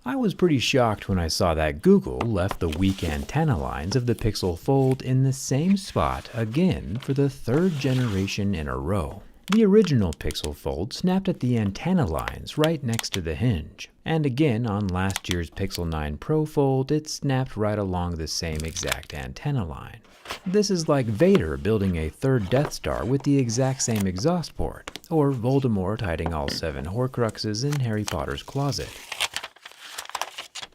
I was pretty shocked when I saw that Google left the weak antenna lines of the Pixel Fold in the same spot again for the third generation in a row. The original Pixel Fold snapped at the antenna lines right next to the hinge. And again on last year's Pixel 9 Pro Fold, it snapped right along the same exact antenna line. This is like Vader building a third Death Star with the exact same exhaust port, or Voldemort hiding all 7 Horcruxes in Harry Potter's closet.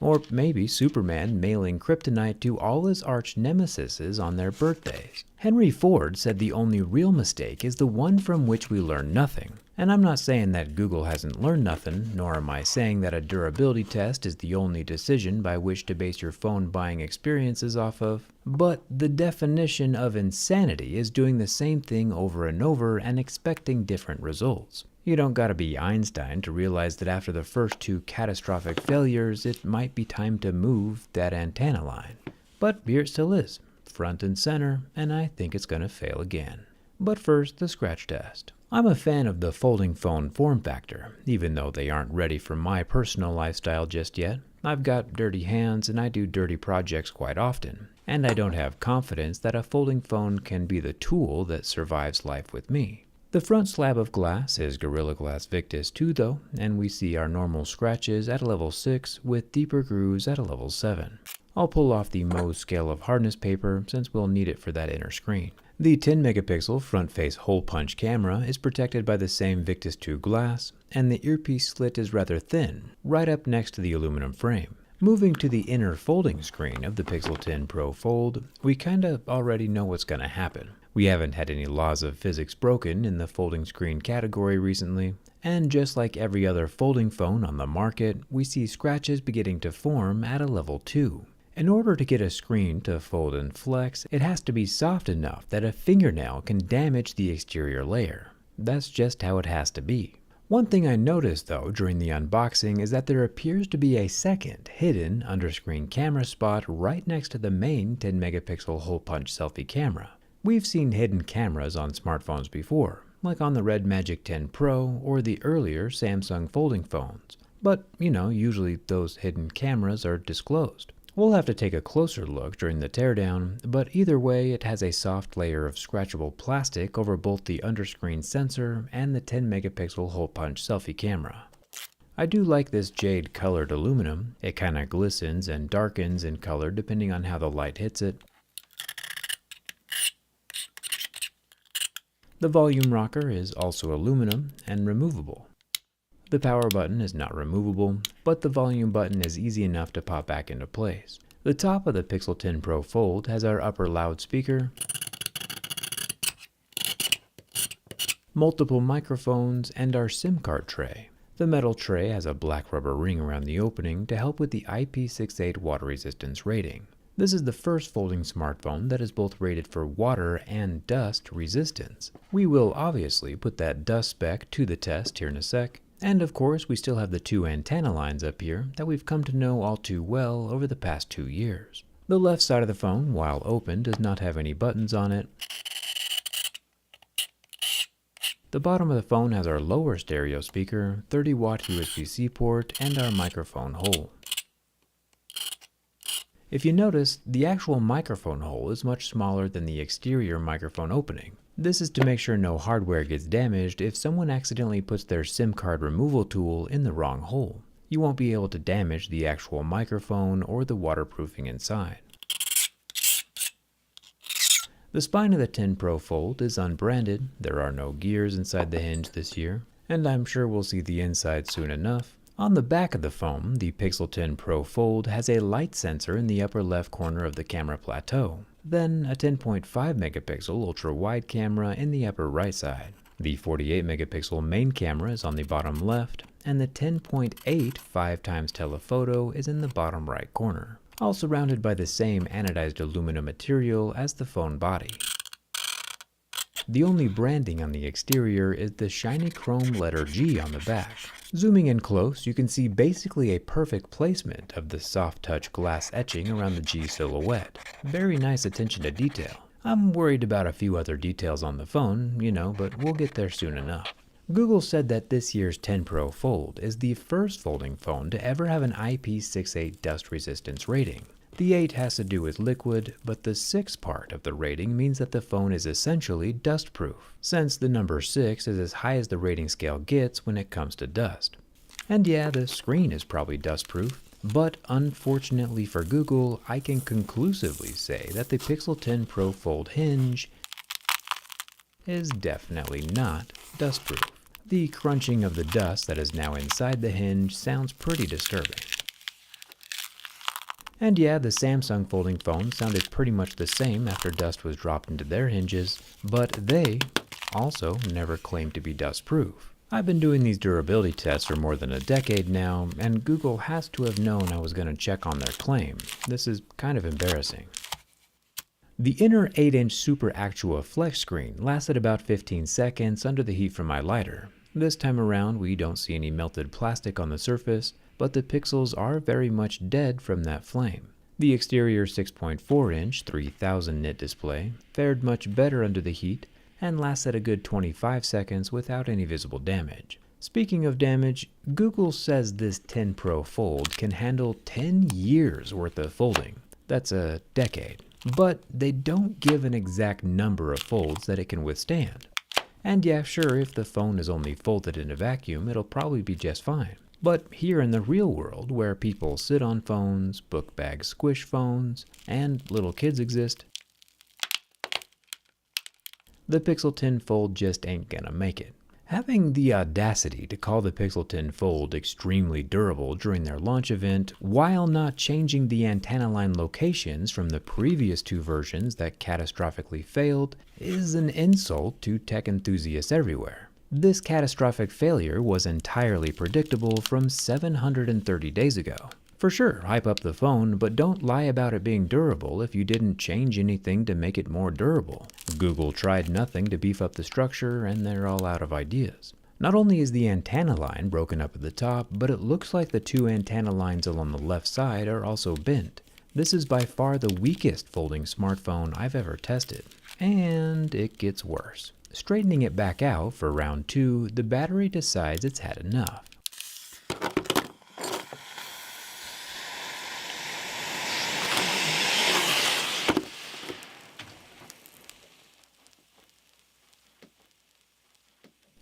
Or maybe Superman mailing kryptonite to all his arch nemesises on their birthdays. Henry Ford said the only real mistake is the one from which we learn nothing. And I'm not saying that Google hasn't learned nothing, nor am I saying that a durability test is the only decision by which to base your phone buying experiences off of. But the definition of insanity is doing the same thing over and over and expecting different results. You don't gotta be Einstein to realize that after the first 2 catastrophic failures, it might be time to move that antenna line. But here it still is, front and center, and I think it's gonna fail again. But first, the scratch test. I'm a fan of the folding phone form factor, even though they aren't ready for my personal lifestyle just yet. I've got dirty hands and I do dirty projects quite often, and I don't have confidence that a folding phone can be the tool that survives life with me. The front slab of glass is Gorilla Glass Victus 2 though, and we see our normal scratches at a level 6 with deeper grooves at a level 7. I'll pull off the Mohs scale of hardness paper since we'll need it for that inner screen. The 10 megapixel front face hole punch camera is protected by the same Victus 2 glass, and the earpiece slit is rather thin, right up next to the aluminum frame. Moving to the inner folding screen of the Pixel 10 Pro Fold, we kinda already know what's gonna happen. We haven't had any laws of physics broken in the folding screen category recently, and just like every other folding phone on the market, we see scratches beginning to form at a level 2. In order to get a screen to fold and flex, it has to be soft enough that a fingernail can damage the exterior layer. That's just how it has to be. One thing I noticed though during the unboxing is that there appears to be a second hidden under-screen camera spot right next to the main 10 megapixel hole punch selfie camera. We've seen hidden cameras on smartphones before, like on the Red Magic 10 Pro or the earlier Samsung folding phones. But, usually those hidden cameras are disclosed. We'll have to take a closer look during the teardown, but either way it has a soft layer of scratchable plastic over both the underscreen sensor and the 10 megapixel hole punch selfie camera. I do like this jade colored aluminum. It kinda glistens and darkens in color depending on how the light hits it. The volume rocker is also aluminum and removable. The power button is not removable, but the volume button is easy enough to pop back into place. The top of the Pixel 10 Pro Fold has our upper loudspeaker, multiple microphones, and our SIM card tray. The metal tray has a black rubber ring around the opening to help with the IP68 water resistance rating. This is the first folding smartphone that is both rated for water and dust resistance. We will obviously put that dust spec to the test here in a sec. And of course, we still have the 2 antenna lines up here that we've come to know all too well over the past 2 years. The left side of the phone, while open, does not have any buttons on it. The bottom of the phone has our lower stereo speaker, 30-watt USB-C port, and our microphone hole. If you notice, the actual microphone hole is much smaller than the exterior microphone opening. This is to make sure no hardware gets damaged if someone accidentally puts their SIM card removal tool in the wrong hole. You won't be able to damage the actual microphone or the waterproofing inside. The spine of the 10 Pro Fold is unbranded. There are no gears inside the hinge this year, and I'm sure we'll see the inside soon enough. On the back of the phone, the Pixel 10 Pro Fold has a light sensor in the upper left corner of the camera plateau, then a 10.5 megapixel ultra-wide camera in the upper right side. The 48 megapixel main camera is on the bottom left, and the 10.8 5x telephoto is in the bottom right corner, all surrounded by the same anodized aluminum material as the phone body. The only branding on the exterior is the shiny chrome letter G on the back. Zooming in close, you can see basically a perfect placement of the soft touch glass etching around the G silhouette. Very nice attention to detail. I'm worried about a few other details on the phone, but we'll get there soon enough. Google said that this year's 10 Pro Fold is the first folding phone to ever have an IP68 dust resistance rating. The 8 has to do with liquid, but the 6 part of the rating means that the phone is essentially dust-proof, since the number 6 is as high as the rating scale gets when it comes to dust. And yeah, the screen is probably dust-proof, but unfortunately for Google, I can conclusively say that the Pixel 10 Pro Fold hinge is definitely not dust-proof. The crunching of the dust that is now inside the hinge sounds pretty disturbing. And yeah, the Samsung folding phone sounded pretty much the same after dust was dropped into their hinges, but they also never claimed to be dust-proof. I've been doing these durability tests for more than a decade now, and Google has to have known I was going to check on their claim. This is kind of embarrassing. The inner 8-inch Super Actua Flex screen lasted about 15 seconds under the heat from my lighter. This time around, we don't see any melted plastic on the surface, but the pixels are very much dead from that flame. The exterior 6.4-inch 3000 nit display fared much better under the heat and lasted a good 25 seconds without any visible damage. Speaking of damage, Google says this 10 Pro Fold can handle 10 years worth of folding. That's a decade. But they don't give an exact number of folds that it can withstand. And yeah, sure, if the phone is only folded in a vacuum, it'll probably be just fine. But here in the real world, where people sit on phones, book bag squish phones, and little kids exist, the Pixel 10 Fold just ain't gonna make it. Having the audacity to call the Pixel 10 Fold extremely durable during their launch event, while not changing the antenna line locations from the previous two versions that catastrophically failed, is an insult to tech enthusiasts everywhere. This catastrophic failure was entirely predictable from 730 days ago. For sure, hype up the phone, but don't lie about it being durable if you didn't change anything to make it more durable. Google tried nothing to beef up the structure, and they're all out of ideas. Not only is the antenna line broken up at the top, but it looks like the two antenna lines along the left side are also bent. This is by far the weakest folding smartphone I've ever tested. And it gets worse. Straightening it back out for round 2, the battery decides it's had enough.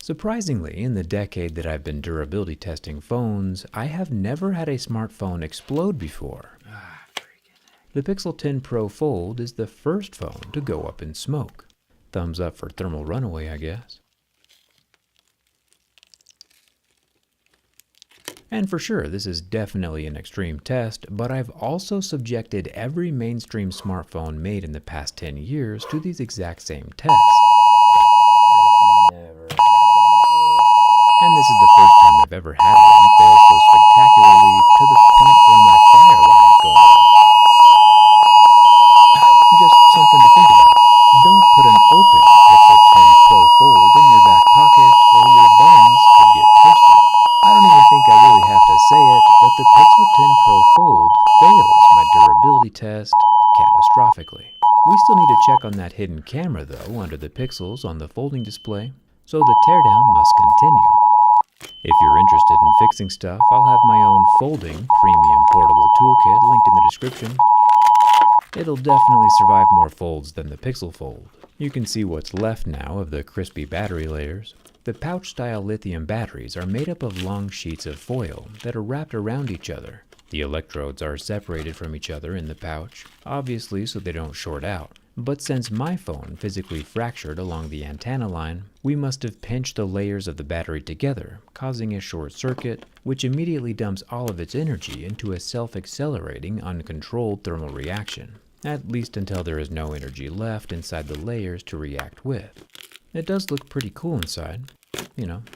Surprisingly, in the decade that I've been durability testing phones, I have never had a smartphone explode before. The Pixel 10 Pro Fold is the first phone to go up in smoke. Thumbs up for thermal runaway, I guess. And for sure, this is definitely an extreme test, but I've also subjected every mainstream smartphone made in the past 10 years to these exact same tests. And this is the first time I've ever had one fail so spectacularly to the point where my fire alarm is going off. Just something to think about. Don't put an open Pixel 10 Pro Fold in your back pocket or your buns could get toasted. I don't even think I really have to say it, but the Pixel 10 Pro Fold fails my durability test catastrophically. We still need to check on that hidden camera though under the pixels on the folding display, so the teardown must continue. If you're interested in fixing stuff, I'll have my own folding premium portable toolkit linked in the description. It'll definitely survive more folds than the Pixel Fold. You can see what's left now of the crispy battery layers. The pouch-style lithium batteries are made up of long sheets of foil that are wrapped around each other. The electrodes are separated from each other in the pouch, obviously so they don't short out. But since my phone physically fractured along the antenna line, we must have pinched the layers of the battery together, causing a short circuit, which immediately dumps all of its energy into a self-accelerating, uncontrolled thermal reaction, at least until there is no energy left inside the layers to react with. It does look pretty cool inside,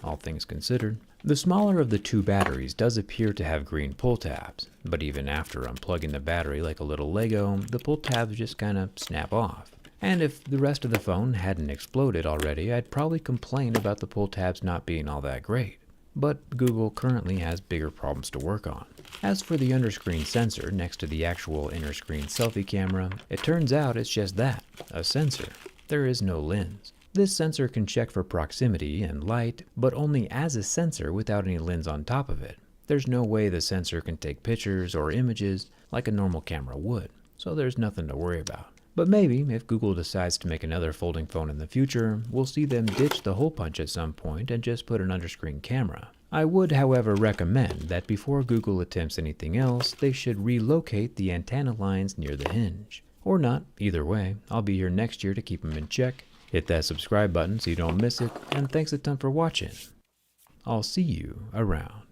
all things considered. The smaller of the two batteries does appear to have green pull tabs, but even after unplugging the battery like a little Lego, the pull tabs just kinda snap off. And if the rest of the phone hadn't exploded already, I'd probably complain about the pull tabs not being all that great. But Google currently has bigger problems to work on. As for the underscreen sensor next to the actual inner screen selfie camera, it turns out it's just that, a sensor. There is no lens. This sensor can check for proximity and light, but only as a sensor without any lens on top of it. There's no way the sensor can take pictures or images like a normal camera would, so there's nothing to worry about. But maybe, if Google decides to make another folding phone in the future, we'll see them ditch the hole punch at some point and just put an underscreen camera. I would, however, recommend that before Google attempts anything else, they should relocate the antenna lines near the hinge. Or not, either way, I'll be here next year to keep them in check. Hit that subscribe button so you don't miss it, and thanks a ton for watching. I'll see you around.